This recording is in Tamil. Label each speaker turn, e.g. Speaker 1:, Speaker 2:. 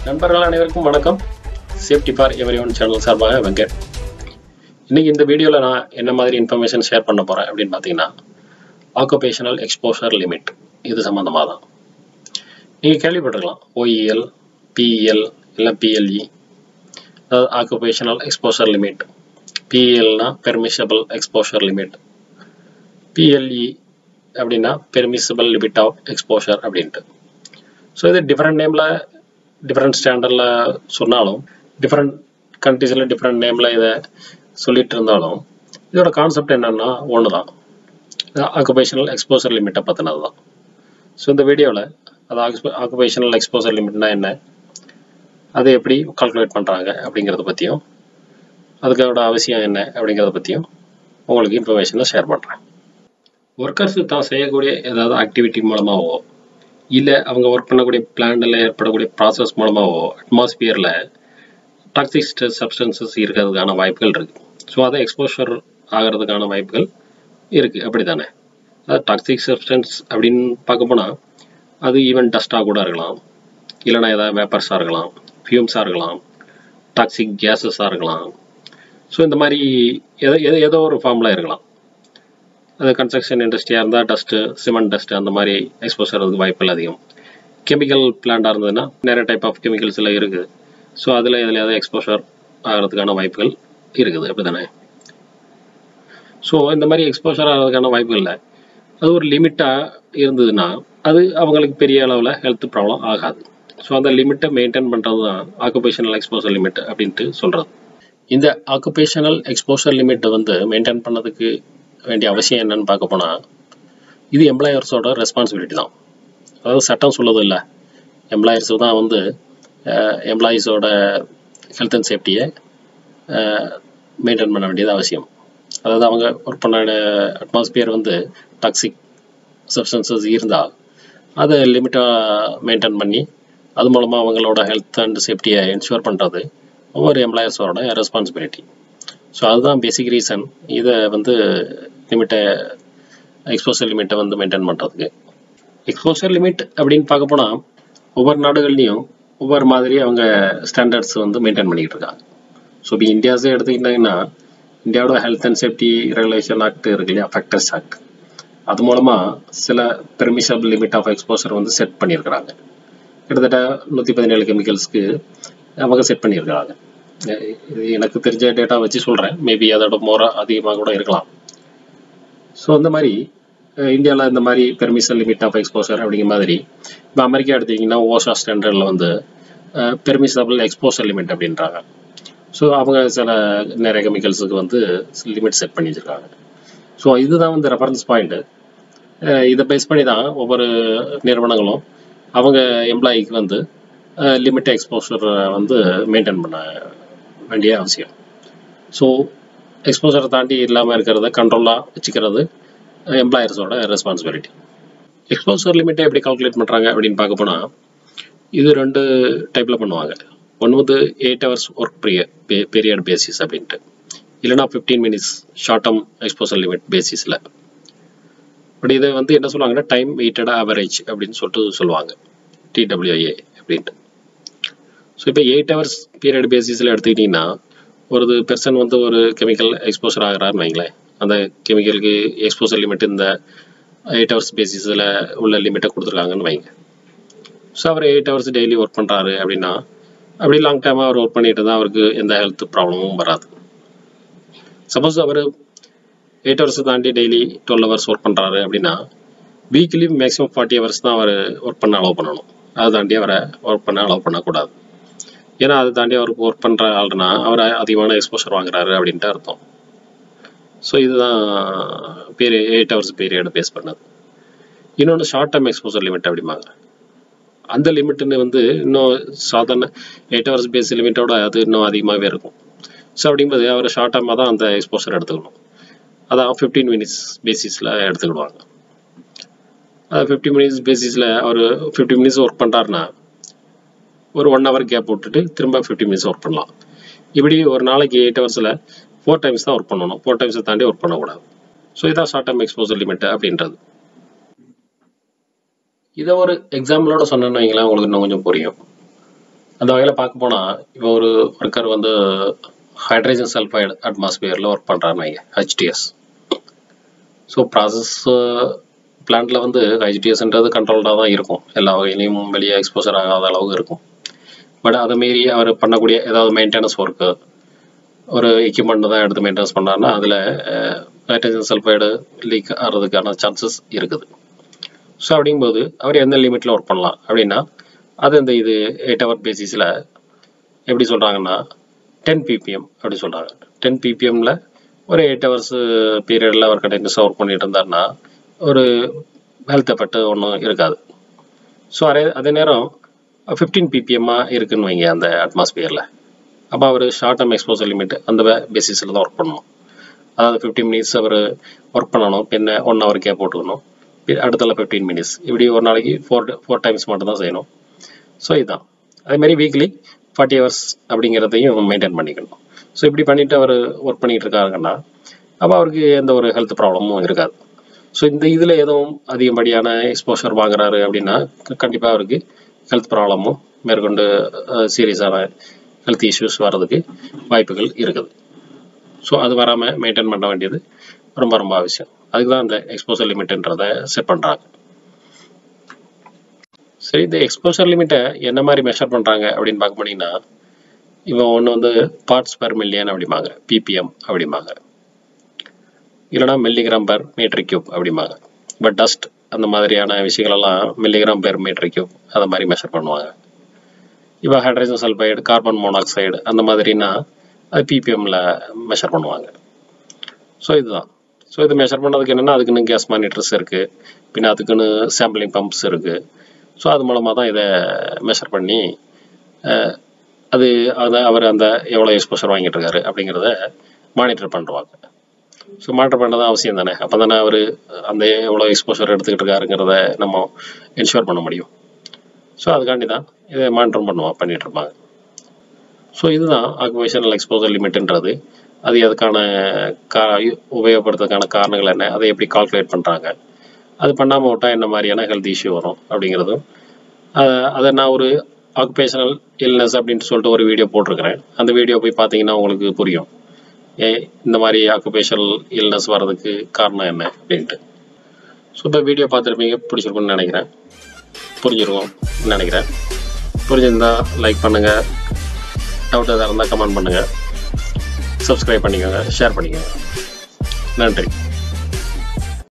Speaker 1: நண்பர்கள் அனைவருக்கும் வணக்கம். சேஃப்டி ஃபார் எவரிஒன் சேனல் சார்பாக வெங்கட். இன்னைக்கு இந்த வீடியோவில் நான் என்ன மாதிரி இன்ஃபர்மேஷன் ஷேர் பண்ண போகிறேன் அப்படின்னு பார்த்தீங்கன்னா, ஆக்குபேஷனல் எக்ஸ்போஷர் லிமிட் இது சம்மந்தமாக தான். நீங்கள் கேள்விப்பட்டிருக்கலாம் ஓஇஎல், பிஇஎல் இல்லை பிஎல்இ, அதாவது ஆக்குபேஷனல் எக்ஸ்போஷர் லிமிட். பிஇஎல்னா பெர்மிஷபிள் எக்ஸ்போஷர் லிமிட், பிஎல்இ அப்படின்னா பெர்மிசிபிள் லிமிட் ஆஃப் எக்ஸ்போஷர் அப்படின்ட்டு. ஸோ இது டிஃப்ரெண்ட் நேமில் டிஃப்ரெண்ட் ஸ்டாண்டர்டில் சொன்னாலும், டிஃப்ரெண்ட் கண்ட்ரீஸில் டிஃப்ரெண்ட் நேமில் இதை சொல்லிட்டு இருந்தாலும், இதோட கான்செப்ட் என்னென்னா ஒன்று தான், ஆக்குபேஷனல் எக்ஸ்போசர் லிமிட்டை பற்றினது தான். ஸோ இந்த வீடியோவில் அது ஆக்குபேஷனல் எக்ஸ்போசர் லிமிட்னா என்ன, அதை எப்படி கால்குலேட் பண்ணுறாங்க அப்படிங்கிறத பற்றியும், அதுக்கோட அவசியம் என்ன அப்படிங்கிறத பற்றியும் உங்களுக்கு இன்ஃபர்மேஷனை ஷேர் பண்ணுறேன். ஒர்க்கர்ஸு தான் செய்யக்கூடிய ஏதாவது ஆக்டிவிட்டி மூலமாகவோ இல்லை அவங்க ஒர்க் பண்ணக்கூடிய பிளான்டில் ஏற்படக்கூடிய ப்ராசஸ் மூலமாகவோ அட்மாஸ்பியரில் டாக்ஸிக் சப்ஸ்டன்சஸ் இருக்கிறதுக்கான வாய்ப்புகள் இருக்குது. ஸோ அதை எக்ஸ்போஷர் ஆகிறதுக்கான வாய்ப்புகள் இருக்குது, அப்படி தானே? அதாவது டாக்ஸிக் சப்ஸ்டன்ஸ் அப்படின்னு பார்க்க போனால் அது ஈவன் டஸ்ட்டாக கூட இருக்கலாம், இல்லைனா ஏதாவது வேப்பர்ஸாக இருக்கலாம், ஃபியூம்ஸாக இருக்கலாம், டாக்ஸிக் கேஸஸாக இருக்கலாம். ஸோ இந்த மாதிரி ஏதோ ஒரு ஃபார்மில் இருக்கலாம். அது கன்ஸ்ட்ரக்ஷன் இண்டஸ்ட்ரியாக இருந்தால் டஸ்ட்டு, சிமெண்ட் டஸ்ட்டு, அந்த மாதிரி எக்ஸ்போஸ் ஆகிறதுக்கு வாய்ப்புகள் அதிகம். கெமிக்கல் பிளான்ட்டாக இருந்ததுன்னா நிறைய டைப் ஆஃப் கெமிக்கல்ஸ் எல்லாம் இருக்குது. ஸோ அதில் எதுலையாவது எக்ஸ்போஷர் ஆகிறதுக்கான வாய்ப்புகள் இருக்குது, அப்படி தானே? ஸோ இந்த மாதிரி எக்ஸ்போஷர் ஆகிறதுக்கான வாய்ப்புகளில் அது ஒரு லிமிட்டாக இருந்ததுன்னா அது அவங்களுக்கு பெரிய அளவில் ஹெல்த் ப்ராப்ளம் ஆகாது. ஸோ அந்த லிமிட்டை மெயின்டைன் பண்ணுறது தான் ஆக்குபேஷனல் எக்ஸ்போஷர் லிமிட் அப்படின்ட்டு சொல்கிறது. இந்த ஆக்குபேஷனல் எக்ஸ்போஷர் லிமிட்டை மெயின்டைன் பண்ணதுக்கு வேண்டிய அவசியம் என்னன்னு பார்க்க போனால், இது எம்ப்ளாயர்ஸோட ரெஸ்பான்சிபிலிட்டி தான். அதாவது சட்டம் சொல்லுது இல்லை, எம்ப்ளாயர்ஸு தான் எம்ப்ளாயீஸோட ஹெல்த் அண்ட் சேஃப்டியை மெயின்டைன் பண்ண வேண்டியது அவசியம். அதாவது அவங்க ஒர்க் பண்ண அட்மாஸ்பியர் டாக்ஸிக் சப்ஸ்டன்சஸ் இருந்தால் அதை லிமிட்டாக மெயின்டைன் பண்ணி அது மூலமாக அவங்களோட ஹெல்த் அண்ட் சேஃப்டியை என்ஷூர் பண்ணுறது ஒவ்வொரு எம்ப்ளாயர்ஸோட ரெஸ்பான்சிபிலிட்டி. ஸோ அதுதான் பேசிக் ரீசன் இதை லிமிட்டை எக்ஸ்போசர் லிமிட்டை மெயின்டைன் பண்ணுறதுக்கு. எக்ஸ்போசர் லிமிட் அப்படின்னு பார்க்க போனால் ஒவ்வொரு நாடுகள்லையும் ஒவ்வொரு மாதிரி அவங்க ஸ்டாண்டர்ட்ஸ் மெயின்டைன் பண்ணிக்கிட்டு இருக்காங்க. ஸோ இப்போ இந்தியாஸே எடுத்துக்கிட்டிங்கன்னா, இந்தியாவோட health and safety regulation act இருக்கு இல்லையா, ஃபேக்டர்ஸ் ஆக்ட், அது மூலமாக சில பெர்மிஷபிள் லிமிட் ஆஃப் எக்ஸ்போசர் செட் பண்ணியிருக்கிறாங்க. கிட்டத்தட்ட 117 கெமிக்கல்ஸ்க்கு அவங்க செட் பண்ணியிருக்கிறாங்க. இது எனக்கு தெரிஞ்ச டேட்டா வச்சு சொல்கிறேன், மேபி அதோட அதிகமாக கூட இருக்கலாம். ஸோ இந்த மாதிரி இந்தியாவில் இந்த மாதிரி பெர்மிஷன் லிமிட் ஆஃப் எக்ஸ்போசர் அப்படிங்கிற மாதிரி, இப்போ அமெரிக்கா எடுத்திங்கன்னா ஓஷா ஸ்டாண்டர்டில் பெர்மிசபிள் எக்ஸ்போசர் லிமிட் அப்படின்றாங்க. ஸோ அவங்க சில நிறைய கெமிக்கல்ஸுக்கு லிமிட் செட் பண்ணி வச்சுருக்காங்க. ஸோ இதுதான் ரெஃபரன்ஸ் பாயிண்ட்டு. இதை பேஸ் பண்ணி தான் ஒவ்வொரு நிறுவனங்களும் அவங்க எம்ப்ளாயிக்கு லிமிட் எக்ஸ்போசரை மெயின்டைன் பண்ண வேண்டிய அவசியம். ஸோ எக்ஸ்போசரை தாண்டி இல்லாமல் இருக்கிறத கண்ட்ரோலாக வச்சுக்கிறது எம்ப்ளாயர்ஸோட ரெஸ்பான்சிபிலிட்டி. எக்ஸ்போசர் லிமிட்டை எப்படி கால்குலேட் பண்ணுறாங்க அப்படின்னு பார்க்க போனால், இது 2 டைப்பில் பண்ணுவாங்க. ஒன்று 8 hours ஒர்க் பீரியட் பேசிஸ் அப்படின்ட்டு, இல்லைனா 15 minutes short term exposure limit பேசிஸில். பட் இதை என்ன சொல்லுவாங்கன்னா டைம் வெயிட்டட் ஆவரேஜ் அப்படின்னு சொல்லுவாங்க, TWA அப்படின்ட்டு. ஸோ இப்போ 8 hours பீரியட் பேசிஸில் எடுத்துக்கிட்டிங்கன்னா, ஒரு பெர்சன் ஒரு கெமிக்கல் எக்ஸ்போசர் ஆகிறாருன்னு வைங்களேன். அந்த கெமிக்கலுக்கு எக்ஸ்போசர் லிமிட் இந்த 8 hours பேசிஸில் உள்ள லிமிட்டை கொடுத்துருக்காங்கன்னு வைங்க. ஸோ அவர் 8 hours டெய்லி ஒர்க் பண்ணுறாரு அப்படின்னா, அப்படி லாங் டைமாக அவர் ஒர்க் பண்ணிட்டு இருந்தால் அவருக்கு எந்த ஹெல்த் ப்ராப்ளமும் வராது. சப்போஸ் அவர் 8 hours தாண்டி டெய்லி 12 hours ஒர்க் பண்ணுறாரு அப்படின்னா, வீக்லி மேக்ஸிமம் 40 hours தான் அவர் ஒர்க் பண்ண அலோவ் பண்ணணும். அதை தாண்டி அவரை ஒர்க் பண்ண அலோவ் பண்ணக்கூடாது. ஏன்னா அதை தாண்டி அவருக்கு ஒர்க் பண்ணுற ஆள்னா அவர் அதிகமான எக்ஸ்போஷர் வாங்குறாரு அப்படின்ட்டு அர்த்தம். ஸோ இதுதான் 8 hours பீரியட் பேஸ் பண்ணது. இன்னொன்று ஷார்ட் டேர்ம் எக்ஸ்போசர் லிமிட் அப்படிம்பாங்க. அந்த லிமிட்டுன்னு இன்னும் சாதாரண 8 hours பேஸ் லிமிட்டோட அது இன்னும் அதிகமாகவே இருக்கும். ஸோ அப்படிங்கும்போது அவர் ஷார்ட் டேர்மாக தான் அந்த எக்ஸ்போசர் எடுத்துக்கணும். அதான் 15 minutes பேசிஸில் எடுத்துக்கிடுவாங்க. 15 minutes பேசிஸில் அவர் 15 minutes ஒர்க் பண்ணுறாருன்னா ஒரு 1 hour கேப் விட்டுட்டு திரும்ப 15 minutes ஒர்க் பண்ணலாம். இப்படி ஒரு நாளைக்கு 8 hours 4 times தான் ஒர்க் பண்ணணும். 4 times தாண்டி ஒர்க் பண்ணக்கூடாது. ஸோ இதான் ஷார்ட் டேர்ம் எக்ஸ்போசர் லிமிட் அப்படின்றது. இதை ஒரு எக்ஸாம்பிளோட சொன்னேன்னு வைங்களேன், உங்களுக்கு இன்னும் கொஞ்சம் புரியும். அந்த வகையில் பார்க்க போனால் இப்போ ஒரு ஒர்க்கர் வந்து ஹைட்ரஜன் சல்ஃபைடு அட்மாஸ்பியரில் ஒர்க் பண்ணுறான்னு வைங்க, ஹெச்டிஎஸ். ஸோ ப்ராசஸ் பிளான்ட்டில் வந்து ஹெச்டிஎஸ்ன்றது கண்ட்ரோல்டாக தான் இருக்கும், எல்லா வகையிலையும் வெளியே எக்ஸ்போசர் ஆகாத அளவுக்கு இருக்கும். பட் அதை மீறி அவர் பண்ணக்கூடிய ஏதாவது மெயின்டெனன்ஸ் ஒர்க்கு, ஒரு எக்யூப்மெண்ட் தான் எடுத்து மெயின்டெனன்ஸ் பண்ணாருன்னா அதில் ஹைட்ரஜன் சல்ஃபைடு லீக் ஆகிறதுக்கான சான்சஸ் இருக்குது. ஸோ அப்படிங்கும்போது அவர் எந்த லிமிட்டில் ஒர்க் பண்ணலாம் அப்படின்னா, அது இந்த இது 8 hour பேசிஸில் எப்படி சொல்கிறாங்கன்னா 10 ppm அப்படி சொல்கிறாங்க. 10 ppmல ஒரு 8 hours பீரியடில் அவர் கண்டினியூஸாக ஒர்க் பண்ணிட்டு இருந்தாருன்னா ஒரு ஹெல்த் எஃபெக்ட் ஒன்றும் இருக்காது. ஸோ அதே நேரம் 15 ppm இருக்குன்னு வைங்க அந்த அட்மாஸ்பியரில், அப்போ அவர் ஷார்ட் டேர்ம் எக்ஸ்போசர் லிமிட் அந்த பேசிஸில் தான் ஒர்க் பண்ணணும். அதாவது 15 minutes அவர் ஒர்க் பண்ணணும், பின்ன 1 hour கேப் போட்டுக்கணும், அடுத்தல 15 minutes, இப்படி ஒரு நாளைக்கு 4 times மட்டும்தான் செய்யணும். ஸோ இதுதான். அதேமாதிரி வீக்லி 40 hours அப்படிங்கிறதையும் மெயின்டைன் பண்ணிக்கணும். ஸோ இப்படி பண்ணிவிட்டு அவர் ஒர்க் பண்ணிகிட்டு இருக்காருங்கன்னா அப்போ அவருக்கு எந்த ஒரு ஹெல்த் ப்ராப்ளமும் இருக்காது. ஸோ இந்த இதில் எதுவும் அதிகப்படியான எக்ஸ்போஷர் வாங்குறாரு அப்படின்னா கண்டிப்பாக அவருக்கு ஹெல்த் ப்ராப்ளமும் மேற்கொண்டு சீரியஸான ஹெல்த் இஷ்யூஸ் வர்றதுக்கு வாய்ப்புகள் இருக்குது. ஸோ அது வராமல் மெயின்டைன் பண்ண வேண்டியது ரொம்ப ரொம்ப அவசியம். அதுக்கு தான் இந்த எக்ஸ்போசர் லிமிட்ன்றதை செட் பண்ணுறாங்க. சரி, இந்த எக்ஸ்போசர் லிமிட்டை என்ன மாதிரி மெஷர் பண்ணுறாங்க அப்படின்னு பார்க்க போனீங்கன்னா, இப்போ ஒன்று வந்து பார்ட்ஸ் பெர் மில்லியன் அப்படிம்பாங்க, ppm அப்படிம்பாங்க, இல்லைனா மில்லிகிராம் பெர் மீட்டர் கியூப் அப்படிம்பாங்க. பட் டஸ்ட் அந்த மாதிரியான விஷயங்களெல்லாம் மில்லிகிராம் பெர் மீட்டர் கியூப் அதை மாதிரி மெஷர் பண்ணுவாங்க. இப்போ ஹைட்ரஜன் சல்ஃபைடு, கார்பன் மோனாக்சைடு அந்த மாதிரினா அது ppmல மெஷர் பண்ணுவாங்க. ஸோ இதுதான். ஸோ இது மெஷர் பண்ணுறதுக்கு என்னென்னா அதுக்குன்னு கேஸ் மானிட்டர்ஸ் இருக்குது, பின்ன அதுக்குன்னு சாம்பிளிங் பம்ப்ஸ் இருக்குது. ஸோ அது மூலமாக தான் இதை மெஷர் பண்ணி அதை அவர் அந்த எவ்வளோ எக்ஸ்போஷர் வாங்கிட்டு இருக்காரு அப்படிங்கிறத மானிட்டர் பண்ணுவாங்க. ஸோ மானிட்டர் பண்ணுறது அவசியம் தானே, அப்போ தானே அவர் அந்த எவ்வளோ எக்ஸ்போஷர் எடுத்துக்கிட்டு இருக்காருங்கிறத நம்ம என்ஷூர் பண்ண முடியும். ஸோ அதுக்காண்டி தான் இதை மானிட்டர் பண்ணிகிட்டு இருப்பாங்க. ஸோ இதுதான் ஆக்குபேஷனல் எக்ஸ்போசர் லிமிட்ன்றது. அது அதுக்கான உபயோகப்படுத்துறதுக்கான காரணங்கள் என்ன, அதை எப்படி கால்குலேட் பண்ணுறாங்க, அது பண்ணாமல் விட்டால் என்ன மாதிரியான ஹெல்த் இஷ்யூ வரும் அப்படிங்கிறதும் அதை நான் ஒரு ஆக்குபேஷனல் இல்னஸ் அப்படின்ட்டு சொல்லிட்டு ஒரு வீடியோ போட்டிருக்கிறேன். அந்த வீடியோ போய் பார்த்தீங்கன்னா உங்களுக்கு புரியும் இந்த மாதிரி ஆக்குபேஷனல் இல்னஸ் வர்றதுக்கு காரணம் என்ன அப்படின்ட்டு. ஸோ இப்போ வீடியோ பார்த்துருப்பீங்க, பிடிச்சிருக்குன்னு நினைக்கிறேன், புரிஞ்சிருக்கும்னு நினைக்கிறேன். புரிஞ்சிருந்தால் லைக் பண்ணுங்கள், டவுட் எதாவது இருந்தால் கமெண்ட் பண்ணுங்கள், சப்ஸ்கிரைப் பண்ணிக்கோங்க, ஷேர் பண்ணிக்கோங்க. நன்றி.